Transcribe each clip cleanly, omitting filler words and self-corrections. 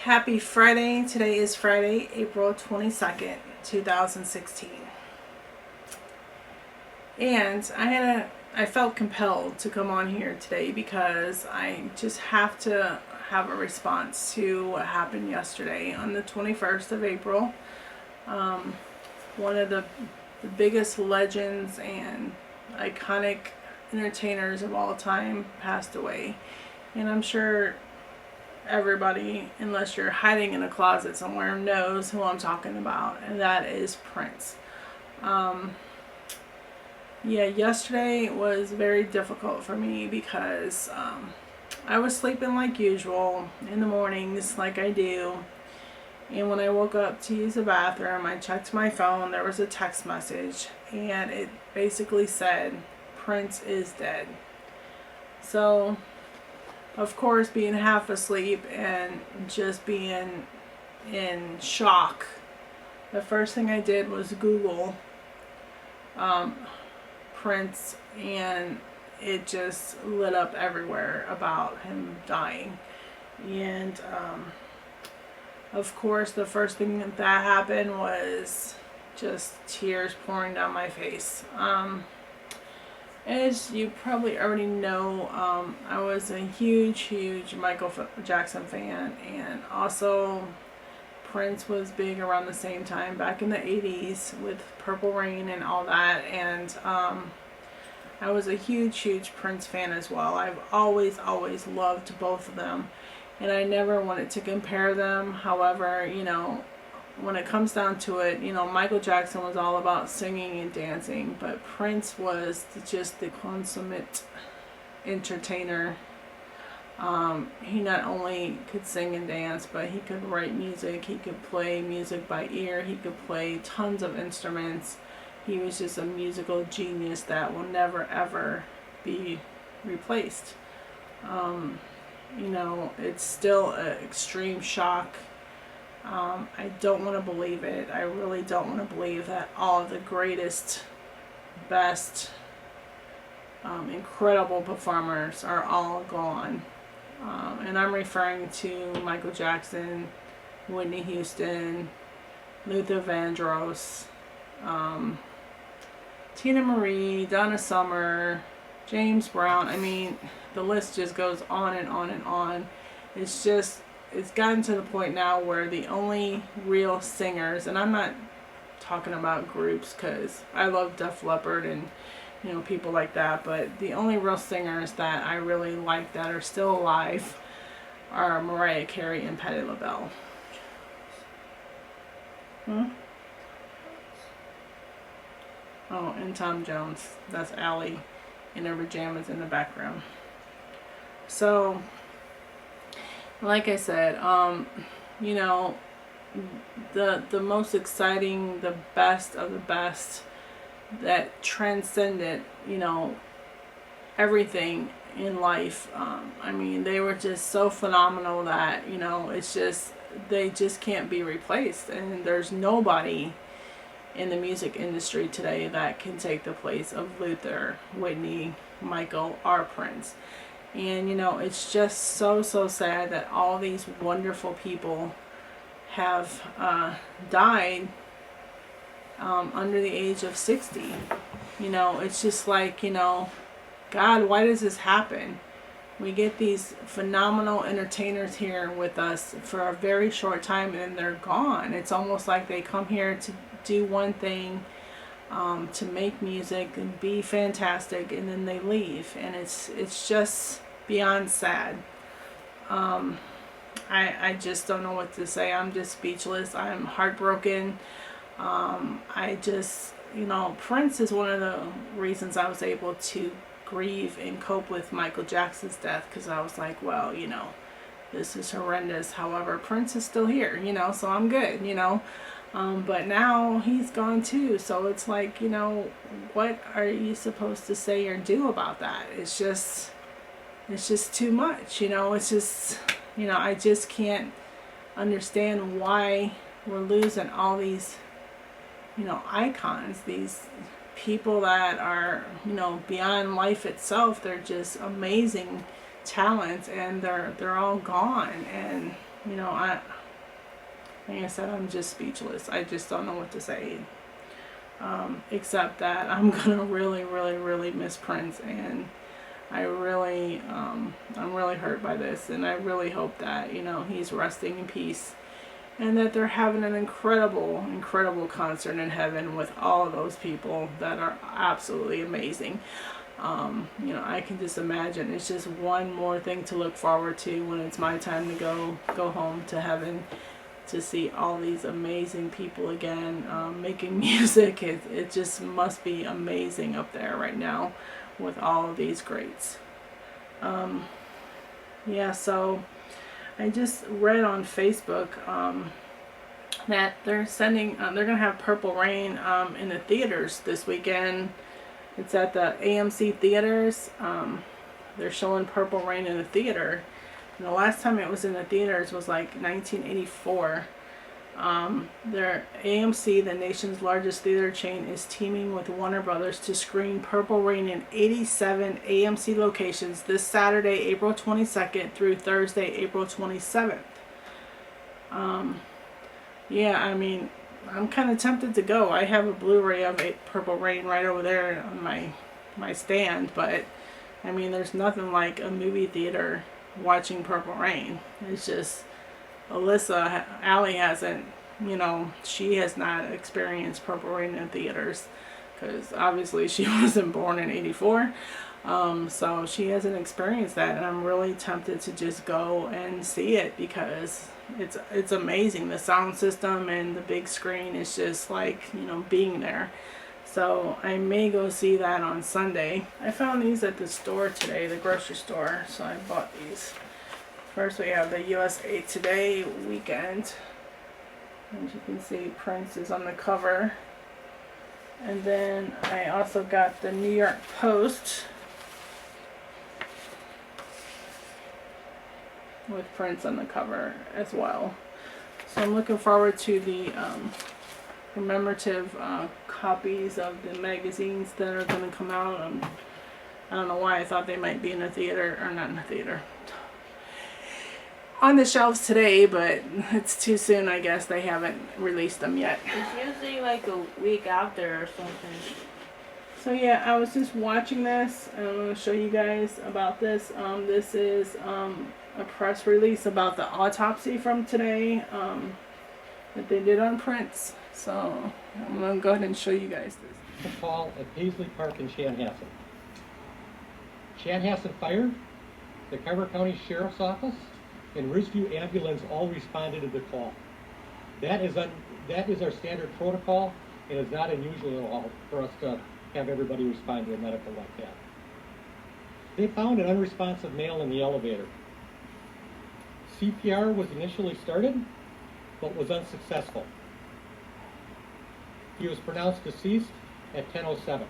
Happy Friday. Today is Friday, April 22nd, 2016. And I felt compelled to come on here today because I just have to have a response to what happened yesterday on the 21st of April. One of the biggest legends and iconic entertainers of all time passed away. And I'm sure everybody, unless you're hiding in a closet somewhere, knows who I'm talking about, and that is Prince. Yesterday was very difficult for me because I was sleeping like usual in the mornings like I do, and when I woke up to use the bathroom, I checked my phone. There was a text message, and it basically said, Prince is dead. So of course, being half asleep and just being in shock, the first thing I did was Google Prince, and it just lit up everywhere about him dying. And of course, the first thing that happened was just tears pouring down my face. As you probably already know, I was a huge Michael Jackson fan, and also Prince was big around the same time back in the 80s with Purple Rain and all that, and I was a huge Prince fan as well. I've always loved both of them, and I never wanted to compare them. However, when it comes down to it, Michael Jackson was all about singing and dancing, but Prince was just the consummate entertainer. He not only could sing and dance, but he could write music, he could play music by ear, he could play tons of instruments. He was just a musical genius that will never ever be replaced. It's still an extreme shock. I don't want to believe it. I really don't want to believe that all of the greatest, best, incredible performers are all gone. And I'm referring to Michael Jackson, Whitney Houston, Luther Vandross, Tina Marie, Donna Summer, James Brown. I mean, the list just goes on and on and on. It's gotten to the point now where the only real singers, and I'm not talking about groups because I love Def Leppard and people like that, but the only real singers that I really like that are still alive are Mariah Carey and Patti LaBelle. Oh, and Tom Jones. That's Allie in her pajamas in the background. So, like I said, the most exciting, the best of the best that transcended, everything in life. They were just so phenomenal that, they just can't be replaced. And there's nobody in the music industry today that can take the place of Luther, Whitney, Michael, or Prince. And it's just so sad that all these wonderful people have died under the age of 60. It's just like, God, why does this happen? We get these phenomenal entertainers here with us for a very short time, and then they're gone. It's almost like they come here to do one thing, to make music and be fantastic, and then they leave, and it's just beyond sad. I just don't know what to say. I'm just speechless. I'm heartbroken. Prince is one of the reasons I was able to grieve and cope with Michael Jackson's death, because I was like, well, this is horrendous. However, Prince is still here, so I'm good, but now he's gone too. So it's like, what are you supposed to say or do about that? It's just too much, it's just, I just can't understand why we're losing all these, icons, these people that are, beyond life itself. They're just amazing talents, and they're all gone. And like I said, I'm just speechless. I just don't know what to say. Except that I'm gonna really miss Prince, and I'm really hurt by this, and I really hope that, you know, he's resting in peace, and that they're having an incredible concert in heaven with all of those people that are absolutely amazing. You know, I can just imagine it's just one more thing to look forward to when it's my time to go home to heaven, to see all these amazing people again, making music. It just must be amazing up there right now with all of these greats. Yeah, so I just read on Facebook that they're gonna have Purple Rain in the theaters this weekend. It's at the AMC theaters. They're showing Purple Rain in the theater. And the last time it was in the theaters was like 1984. Their AMC, the nation's largest theater chain, is teaming with Warner Brothers to screen Purple Rain in 87 AMC locations this Saturday, April 22nd through Thursday, April 27th. Yeah, I mean, I'm kind of tempted to go. I have a Blu-ray of Purple Rain right over there on my stand, but I mean, there's nothing like a movie theater watching Purple Rain. It's just, Allie hasn't, you know, she has not experienced Purple Rain in theaters, because obviously she wasn't born in 84. So she hasn't experienced that, and I'm really tempted to just go and see it, because it's amazing. The sound system and the big screen is just like, you know, being there. So I may go see that on Sunday. I found these at the store today, the grocery store, so I bought these. First we have the USA Today weekend. As you can see, Prince is on the cover. And then I also got the New York Post with Prince on the cover as well. So I'm looking forward to the commemorative copies of the magazines that are going to come out. I don't know why I thought they might be in a theater, or not in a theater, on the shelves today, but it's too soon. I guess they haven't released them yet. It's usually like a week after or something. So yeah, I was just watching this, and I'm going to show you guys about this. This is a press release about the autopsy from today that they did on Prince. So I'm going to go ahead and show you guys this. A call at Paisley Park in Chanhassen. Chanhassen Fire, the Carver County Sheriff's Office, and Ridgeview Ambulance all responded to the call. That is our standard protocol, and it's not unusual at all for us to have everybody respond to a medical like that. They found an unresponsive male in the elevator. CPR was initially started, but was unsuccessful. He was pronounced deceased at 10:07.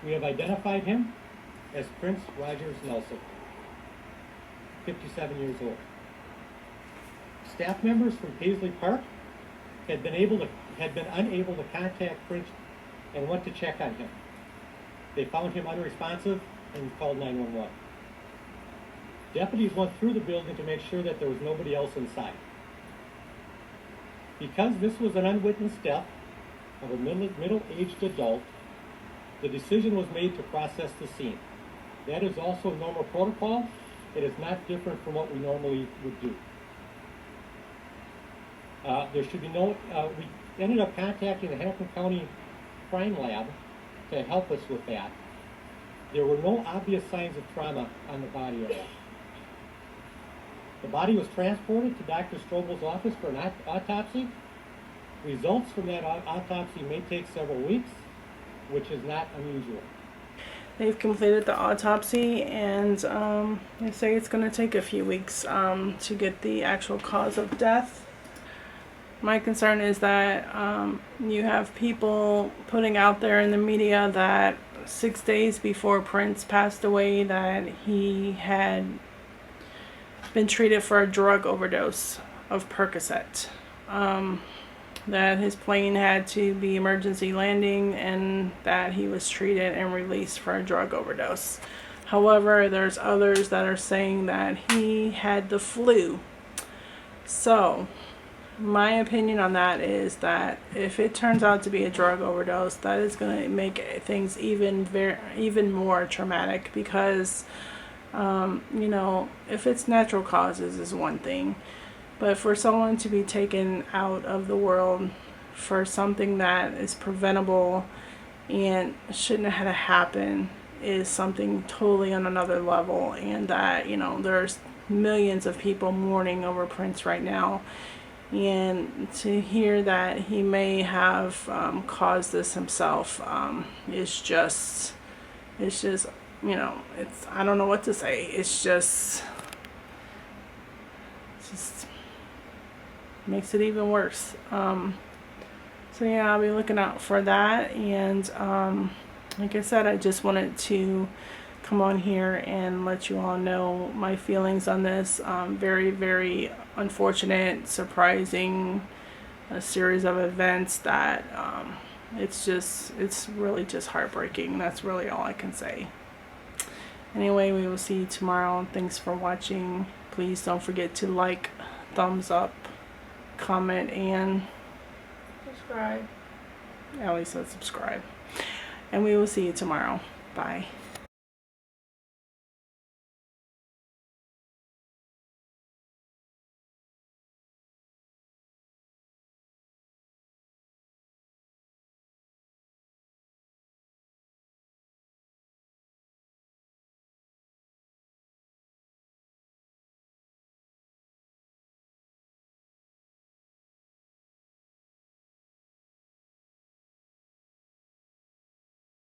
We have identified him as Prince Rogers Nelson, 57 years old. Staff members from Paisley Park had been unable to contact Prince and went to check on him. They found him unresponsive and called 911. Deputies went through the building to make sure that there was nobody else inside. Because this was an unwitnessed death of a middle-aged adult, the decision was made to process the scene. That is also normal protocol. It is not different from what we normally would do. There should be no, we ended up contacting the Hennepin County Crime Lab to help us with that. There were no obvious signs of trauma on the body at all. The body was transported to Dr. Strobel's office for an autopsy. Results from that autopsy may take several weeks, which is not unusual. They've completed the autopsy, and they say it's going to take a few weeks to get the actual cause of death. My concern is that you have people putting out there in the media that 6 days before Prince passed away that he had been treated for a drug overdose of Percocet. That his plane had to be emergency landing, and that he was treated and released for a drug overdose. However, there's others that are saying that he had the flu. So, my opinion on that is that if it turns out to be a drug overdose, that is going to make things even more traumatic because, you know, if it's natural causes is one thing, but for someone to be taken out of the world for something that is preventable and shouldn't have had to happen is something totally on another level. And that, you know, there's millions of people mourning over Prince right now, and to hear that he may have caused this himself is just, you know, it's, I don't know what to say. It's just makes it even worse. So yeah, I'll be looking out for that. And like I said, I just wanted to come on here and let you all know my feelings on this. Very, very unfortunate, surprising, a series of events that it's really just heartbreaking. That's really all I can say. Anyway, we will see you tomorrow. Thanks for watching. Please don't forget to like, thumbs up, comment, and Subscribe. Ellie said subscribe. And we will see you tomorrow. Bye.